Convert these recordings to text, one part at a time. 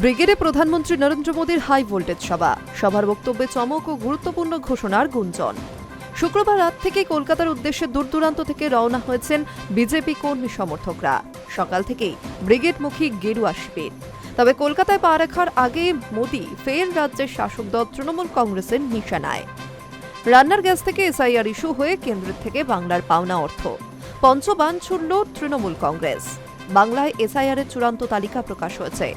ব্রিগেডে প্রধানমন্ত্রী নরেন্দ্র মোদীর হাই ভোল্টেজ সভার বক্তব্যে চমক ও গুরুত্বপূর্ণ ঘোষণার গুঞ্জন। শুক্রবার রাত থেকে কলকাতার উদ্দেশ্যে দূরদূরান্ত থেকে রওনা হয়েছেন বিজেপি কর্মী সমর্থকরা। সকাল থেকেই ব্রিগেডমুখী গেরুয়া শিবির। তবে কলকাতায় পা রাখার আগে মোদী ফের রাজ্যের শাসক দল তৃণমূল কংগ্রেসের নিশানায়। রান্নার গ্যাস থেকে এসআইআর ইস্যু হয়ে কেন্দ্রের থেকে বাংলার পাওনা অর্থ পঞ্চবান ছুড়ল তৃণমূল কংগ্রেস। বাংলায় এসআইআরের চূড়ান্ত তালিকা প্রকাশ হয়েছে।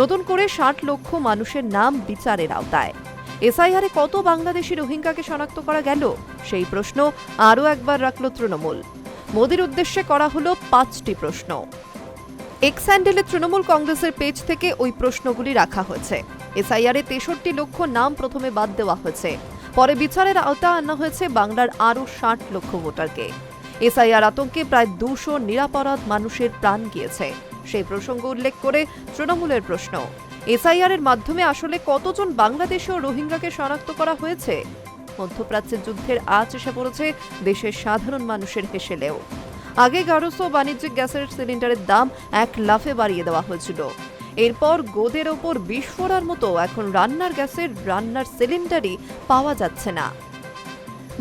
নতুন করে ৬০ লক্ষ মানুষের নাম বিচারের আওতায়। এসআইআরে কত বাংলাদেশি রোহিঙ্গাকে শনাক্ত করা গেল, সেই প্রশ্ন আরও একবার রাখল তৃণমূল। মোদীর উদ্দেশ্যে করা হলো ৫টি প্রশ্ন। এক্স হ্যান্ডেলে তৃণমূল কংগ্রেসের পেজ থেকে ওই প্রশ্নগুলি রাখা হয়েছে। এসআইআরে ৬৩ লক্ষ নাম প্রথমে বাদ দেওয়া হয়েছে, পরে বিচারের আওতা আনা হয়েছে বাংলার আরও ৬০ লক্ষ ভোটারকে। এসআইআর আতঙ্কে প্রায় ২০০ নিরাপরাধ মানুষের প্রাণ গিয়েছে, সেই প্রসঙ্গ উল্লেখ করে তৃণমূলের প্রশ্ন, এসআইআর এর মাধ্যমে আসলে কতজন বাংলাদেশি ও রোহিঙ্গাকে শনাক্ত করা হয়েছে? মধ্যপ্রাচ্যের যুদ্ধের আঁচ এসে পড়েছে দেশের সাধারণ মানুষের হেসেলেও। আগে গারস্থ বাণিজ্যিক গ্যাসের সিলিন্ডারের দাম এক লাফে বাড়িয়ে দেওয়া হয়েছিল। এরপর গোদের ওপর বিষ ফোড়ার মতো এখন রান্নার গ্যাসের সিলিন্ডারই পাওয়া যাচ্ছে না।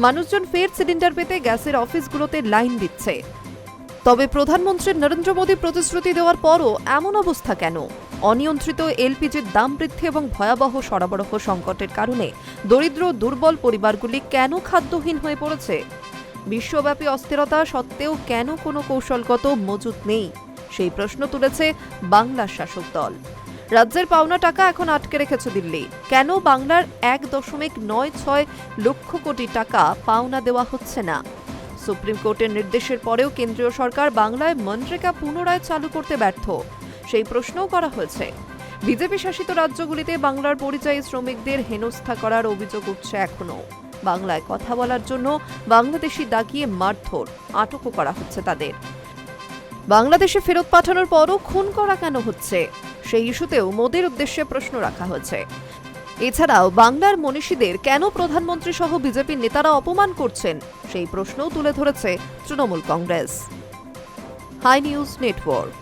মানুষজন ফের সিলিন্ডার পেতে গ্যাসের অফিসগুলোতে লাইন দিচ্ছে। তবে প্রধানমন্ত্রী নরেন্দ্র মোদী প্রতিশ্রুতি দেওয়ার পরও এমন অবস্থা কেন? অনিয়ন্ত্রিত এলপিজির দাম বৃদ্ধি এবং ভয়াবহ সরবরাহ সংকটের কারণে দরিদ্র দুর্বল পরিবারগুলি কেন খাদ্যহীন হয়ে পড়েছে? বিশ্বব্যাপী অস্থিরতা সত্ত্বেও কেন কোনো কৌশলগত মজুত নেই, সেই প্রশ্ন তুলেছে বাংলার শাসক দল। রাজ্যের পাওনা টাকা এখন আটকে রেখেছে দিল্লি। কেন বাংলার ১.৯৬ লক্ষ কোটি টাকা পাওনা দেওয়া হচ্ছে না? সুপ্রিম কোর্টের নির্দেশের পরেও কেন্দ্রীয় সরকার বাংলায় মনরেগা পুনরায় চালু করতে ব্যর্থ, সেই প্রশ্নও করা হয়েছে। বিজেপি শাসিত রাজ্যগুলিতে বাংলার পরিযায়ী শ্রমিকদের হেনস্থা করার অভিযোগ উঠছে এখনও। বাংলায় কথা বলার জন্য বাংলাদেশি দাগিয়ে মারধর, আটকও করা হচ্ছে তাদের। বাংলাদেশে ফেরত পাঠানোর পরও খুন করা কেন হচ্ছে, সেই ইস্যুতেও মোদীর উদ্দেশ্যে প্রশ্ন রাখা হয়েছে। এছাড়াও বাংলার মনীষীদের কেন প্রধানমন্ত্রী সহ বিজেপির নেতারা অপমান করছেন, সেই প্রশ্নও তুলে ধরেছে Trinamool Congress. Hi news network.